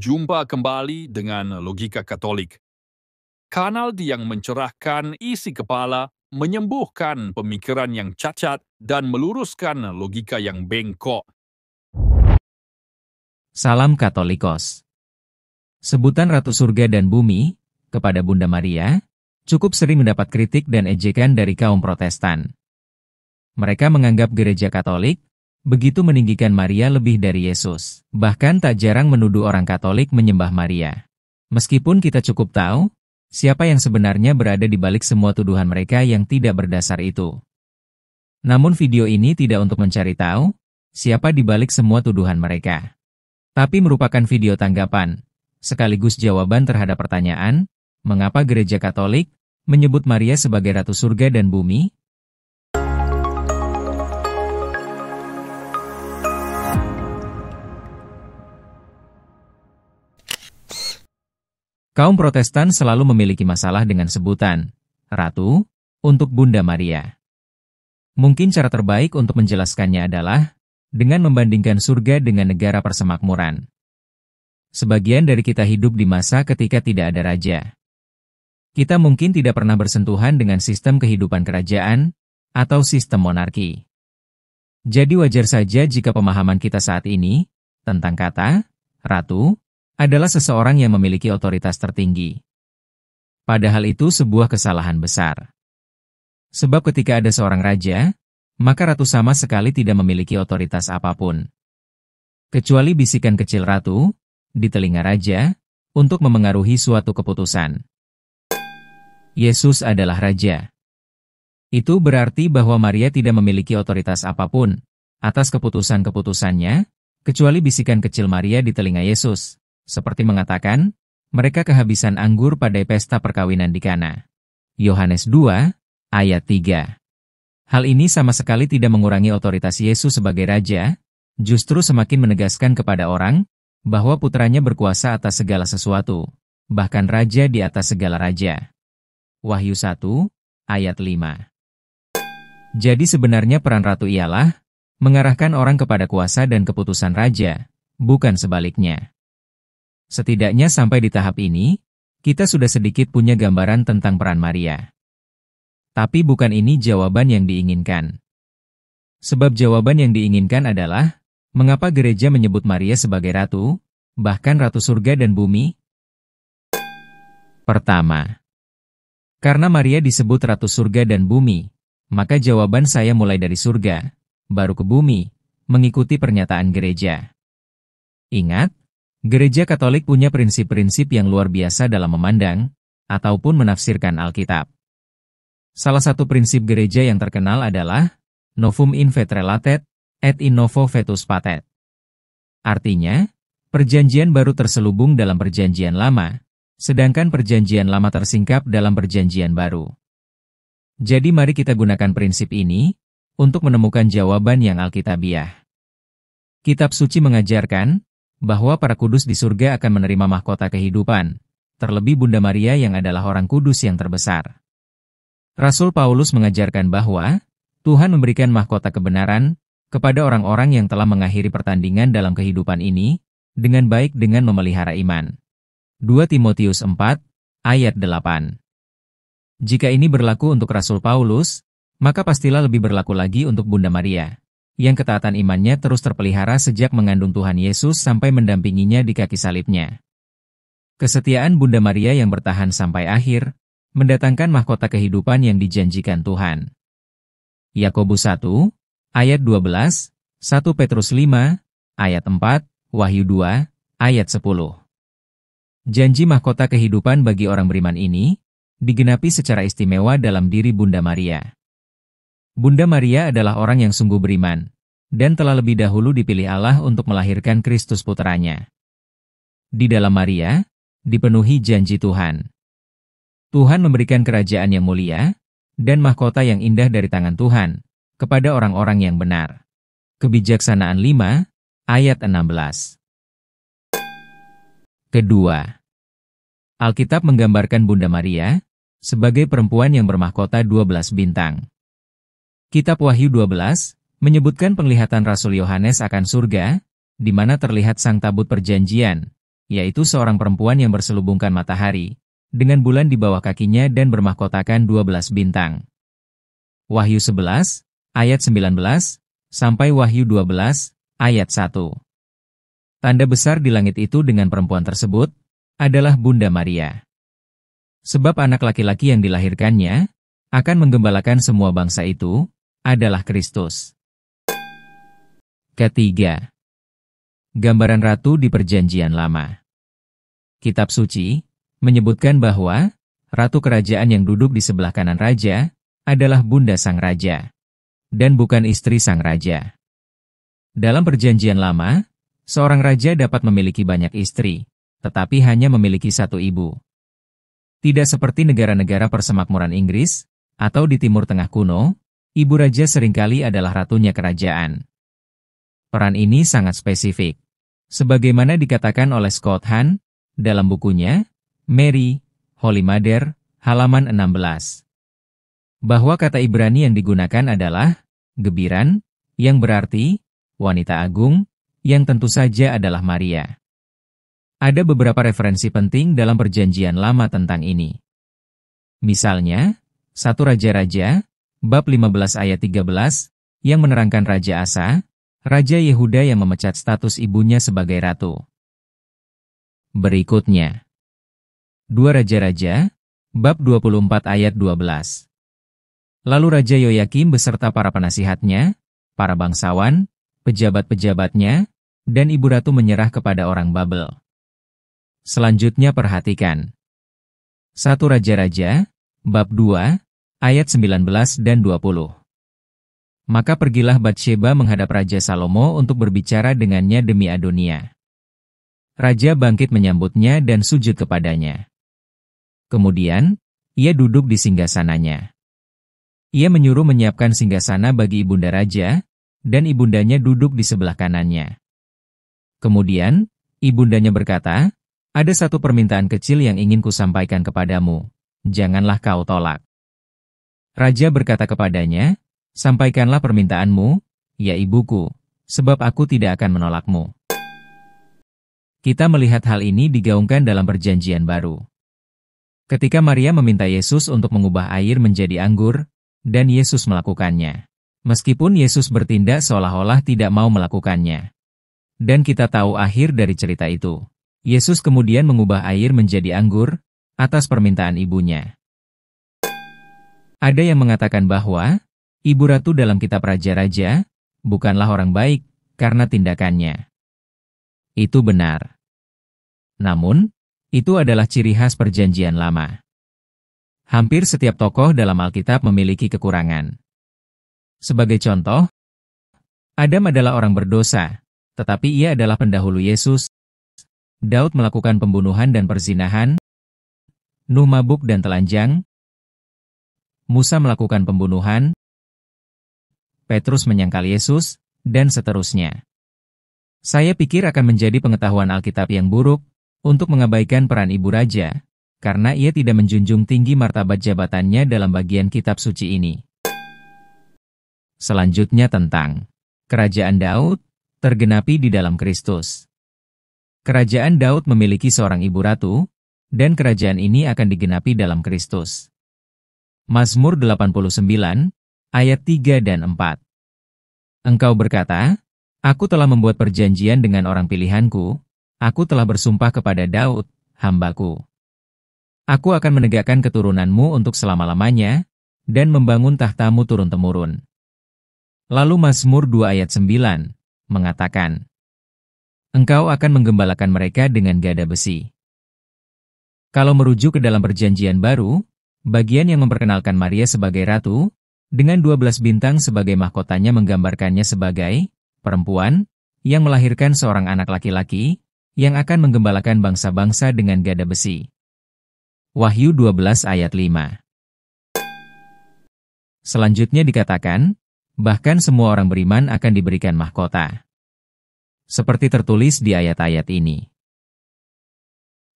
Jumpa kembali dengan Logika Katolik. Kanal yang mencerahkan isi kepala, menyembuhkan pemikiran yang cacat, dan meluruskan logika yang bengkok. Salam Katolikos. Sebutan Ratu Surga dan Bumi kepada Bunda Maria cukup sering mendapat kritik dan ejekan dari kaum Protestan. Mereka menganggap Gereja Katolik begitu meninggikan Maria lebih dari Yesus. Bahkan tak jarang menuduh orang Katolik menyembah Maria. Meskipun kita cukup tahu siapa yang sebenarnya berada di balik semua tuduhan mereka yang tidak berdasar itu. Namun video ini tidak untuk mencari tahu siapa di balik semua tuduhan mereka, tapi merupakan video tanggapan, sekaligus jawaban terhadap pertanyaan, mengapa Gereja Katolik menyebut Maria sebagai Ratu Surga dan Bumi? Kaum Protestan selalu memiliki masalah dengan sebutan Ratu untuk Bunda Maria. Mungkin cara terbaik untuk menjelaskannya adalah dengan membandingkan surga dengan negara persemakmuran. Sebagian dari kita hidup di masa ketika tidak ada raja. Kita mungkin tidak pernah bersentuhan dengan sistem kehidupan kerajaan atau sistem monarki. Jadi wajar saja jika pemahaman kita saat ini tentang kata ratu adalah seseorang yang memiliki otoritas tertinggi. Padahal itu sebuah kesalahan besar. Sebab ketika ada seorang raja, maka ratu sama sekali tidak memiliki otoritas apapun. Kecuali bisikan kecil ratu di telinga raja untuk memengaruhi suatu keputusan. Yesus adalah raja. Itu berarti bahwa Maria tidak memiliki otoritas apapun atas keputusan-keputusannya, kecuali bisikan kecil Maria di telinga Yesus, seperti mengatakan, mereka kehabisan anggur pada pesta perkawinan di Kana. Yohanes 2, ayat 3. Hal ini sama sekali tidak mengurangi otoritas Yesus sebagai raja, justru semakin menegaskan kepada orang bahwa putranya berkuasa atas segala sesuatu, bahkan raja di atas segala raja. Wahyu 1, ayat 5. Jadi sebenarnya peran ratu ialah mengarahkan orang kepada kuasa dan keputusan raja, bukan sebaliknya. Setidaknya sampai di tahap ini, kita sudah sedikit punya gambaran tentang peran Maria. Tapi bukan ini jawaban yang diinginkan. Sebab jawaban yang diinginkan adalah, mengapa gereja menyebut Maria sebagai ratu, bahkan Ratu Surga dan Bumi? Pertama, karena Maria disebut Ratu Surga dan Bumi, maka jawaban saya mulai dari surga, baru ke bumi, mengikuti pernyataan gereja. Ingat, Gereja Katolik punya prinsip-prinsip yang luar biasa dalam memandang ataupun menafsirkan Alkitab. Salah satu prinsip gereja yang terkenal adalah Novum in vetere latet, et in novo vetus patet. Artinya, perjanjian baru terselubung dalam perjanjian lama, sedangkan perjanjian lama tersingkap dalam perjanjian baru. Jadi mari kita gunakan prinsip ini untuk menemukan jawaban yang alkitabiah. Kitab suci mengajarkan bahwa para kudus di surga akan menerima mahkota kehidupan, terlebih Bunda Maria yang adalah orang kudus yang terbesar. Rasul Paulus mengajarkan bahwa Tuhan memberikan mahkota kebenaran kepada orang-orang yang telah mengakhiri pertandingan dalam kehidupan ini dengan baik dengan memelihara iman. 2 Timotius 4, ayat 8. Jika ini berlaku untuk Rasul Paulus, maka pastilah lebih berlaku lagi untuk Bunda Maria, yang ketaatan imannya terus terpelihara sejak mengandung Tuhan Yesus sampai mendampinginya di kaki salibnya. Kesetiaan Bunda Maria yang bertahan sampai akhir, mendatangkan mahkota kehidupan yang dijanjikan Tuhan. Yakobus 1, ayat 12, 1 Petrus 5, ayat 4, Wahyu 2, ayat 10. Janji mahkota kehidupan bagi orang beriman ini, digenapi secara istimewa dalam diri Bunda Maria. Bunda Maria adalah orang yang sungguh beriman, dan telah lebih dahulu dipilih Allah untuk melahirkan Kristus putranya. Di dalam Maria, dipenuhi janji Tuhan. Tuhan memberikan kerajaan yang mulia, dan mahkota yang indah dari tangan Tuhan, kepada orang-orang yang benar. Kebijaksanaan 5, ayat 16. Kedua, Alkitab menggambarkan Bunda Maria sebagai perempuan yang bermahkota 12 bintang. Kitab Wahyu 12 menyebutkan penglihatan Rasul Yohanes akan surga, di mana terlihat sang tabut perjanjian, yaitu seorang perempuan yang berselubungkan matahari, dengan bulan di bawah kakinya dan bermahkotakan 12 bintang. Wahyu 11, ayat 19, sampai Wahyu 12, ayat 1. Tanda besar di langit itu dengan perempuan tersebut adalah Bunda Maria. Sebab anak laki-laki yang dilahirkannya akan menggembalakan semua bangsa itu adalah Kristus. Ketiga, gambaran ratu di Perjanjian Lama. Kitab suci menyebutkan bahwa ratu kerajaan yang duduk di sebelah kanan raja adalah bunda sang raja, dan bukan istri sang raja. Dalam Perjanjian Lama, seorang raja dapat memiliki banyak istri, tetapi hanya memiliki satu ibu. Tidak seperti negara-negara persemakmuran Inggris atau di Timur Tengah kuno, ibu raja seringkali adalah ratunya kerajaan. Peran ini sangat spesifik, sebagaimana dikatakan oleh Scott Hahn dalam bukunya Mary, Holy Mother, halaman 16. Bahwa kata Ibrani yang digunakan adalah gebiran, yang berarti wanita agung, yang tentu saja adalah Maria. Ada beberapa referensi penting dalam Perjanjian Lama tentang ini. Misalnya, 1 Raja-Raja, bab 15 ayat 13, yang menerangkan Raja Asa, Raja Yehuda yang memecat status ibunya sebagai ratu. Berikutnya, 2 Raja-Raja, bab 24 ayat 12. Lalu Raja Yoyakim beserta para penasihatnya, para bangsawan, pejabat-pejabatnya, dan ibu ratu menyerah kepada orang Babel. Selanjutnya perhatikan. 1 Raja-Raja, bab 2, ayat 19 dan 20. Maka pergilah Batsheba menghadap Raja Salomo untuk berbicara dengannya demi Adonia. Raja bangkit menyambutnya dan sujud kepadanya. Kemudian, ia duduk di singgasananya. Ia menyuruh menyiapkan singgasana bagi ibunda raja, dan ibundanya duduk di sebelah kanannya. Kemudian, ibundanya berkata, "Ada satu permintaan kecil yang ingin kusampaikan kepadamu, janganlah kau tolak." Raja berkata kepadanya, "Sampaikanlah permintaanmu, ya ibuku, sebab aku tidak akan menolakmu." Kita melihat hal ini digaungkan dalam Perjanjian Baru. Ketika Maria meminta Yesus untuk mengubah air menjadi anggur, dan Yesus melakukannya. Meskipun Yesus bertindak seolah-olah tidak mau melakukannya. Dan kita tahu akhir dari cerita itu. Yesus kemudian mengubah air menjadi anggur, atas permintaan ibunya. Ada yang mengatakan bahwa Ibu Ratu dalam kitab Raja-Raja bukanlah orang baik karena tindakannya. Itu benar. Namun, itu adalah ciri khas Perjanjian Lama. Hampir setiap tokoh dalam Alkitab memiliki kekurangan. Sebagai contoh, Adam adalah orang berdosa, tetapi ia adalah pendahulu Yesus. Daud melakukan pembunuhan dan perzinahan. Nuh mabuk dan telanjang. Musa melakukan pembunuhan. Petrus menyangkal Yesus, dan seterusnya. Saya pikir akan menjadi pengetahuan Alkitab yang buruk untuk mengabaikan peran ibu raja, karena ia tidak menjunjung tinggi martabat jabatannya dalam bagian kitab suci ini. Selanjutnya tentang kerajaan Daud, tergenapi di dalam Kristus. Kerajaan Daud memiliki seorang ibu ratu, dan kerajaan ini akan digenapi dalam Kristus. Mazmur 89, ayat 3 dan 4. Engkau berkata, "Aku telah membuat perjanjian dengan orang pilihanku, aku telah bersumpah kepada Daud, hambaku. Aku akan menegakkan keturunanmu untuk selama-lamanya, dan membangun tahtamu turun-temurun." Lalu Mazmur 2 ayat 9, mengatakan, "Engkau akan menggembalakan mereka dengan gada besi." Kalau merujuk ke dalam Perjanjian Baru, bagian yang memperkenalkan Maria sebagai ratu, dengan 12 bintang sebagai mahkotanya menggambarkannya sebagai perempuan yang melahirkan seorang anak laki-laki yang akan menggembalakan bangsa-bangsa dengan gada besi. Wahyu 12 ayat 5. Selanjutnya dikatakan, bahkan semua orang beriman akan diberikan mahkota. Seperti tertulis di ayat-ayat ini.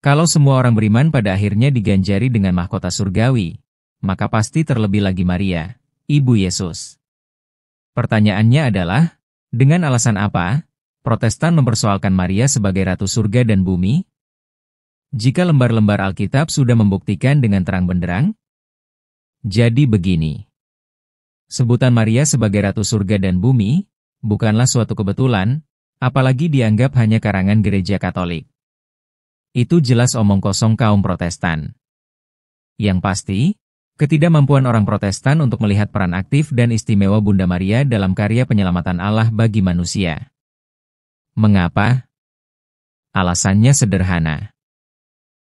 Kalau semua orang beriman pada akhirnya diganjari dengan mahkota surgawi, maka pasti terlebih lagi Maria, Ibu Yesus. Pertanyaannya adalah, dengan alasan apa Protestan mempersoalkan Maria sebagai Ratu Surga dan Bumi, jika lembar-lembar Alkitab sudah membuktikan dengan terang benderang? Jadi begini. Sebutan Maria sebagai Ratu Surga dan Bumi bukanlah suatu kebetulan, apalagi dianggap hanya karangan gereja Katolik. Itu jelas omong kosong kaum Protestan. Yang pasti, ketidakmampuan orang Protestan untuk melihat peran aktif dan istimewa Bunda Maria dalam karya penyelamatan Allah bagi manusia. Mengapa? Alasannya sederhana.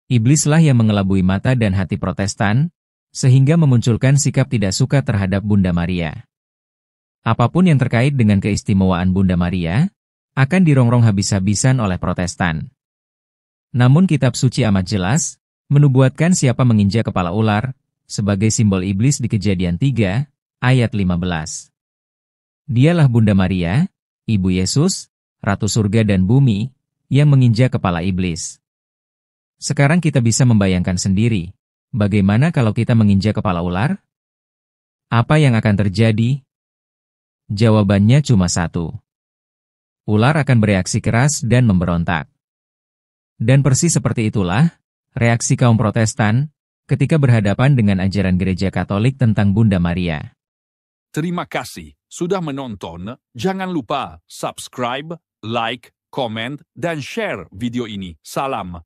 Iblislah yang mengelabui mata dan hati Protestan, sehingga memunculkan sikap tidak suka terhadap Bunda Maria. Apapun yang terkait dengan keistimewaan Bunda Maria, akan dirongrong habis-habisan oleh Protestan. Namun kitab suci amat jelas, menubuatkan siapa menginjak kepala ular, sebagai simbol iblis di Kejadian 3, ayat 15. Dialah Bunda Maria, Ibu Yesus, Ratu Surga dan Bumi, yang menginjak kepala iblis. Sekarang kita bisa membayangkan sendiri, bagaimana kalau kita menginjak kepala ular? Apa yang akan terjadi? Jawabannya cuma satu. Ular akan bereaksi keras dan memberontak. Dan persis seperti itulah reaksi kaum Protestan ketika berhadapan dengan ajaran gereja Katolik tentang Bunda Maria. Terima kasih sudah menonton. Jangan lupa subscribe, like, komen, dan share video ini. Salam.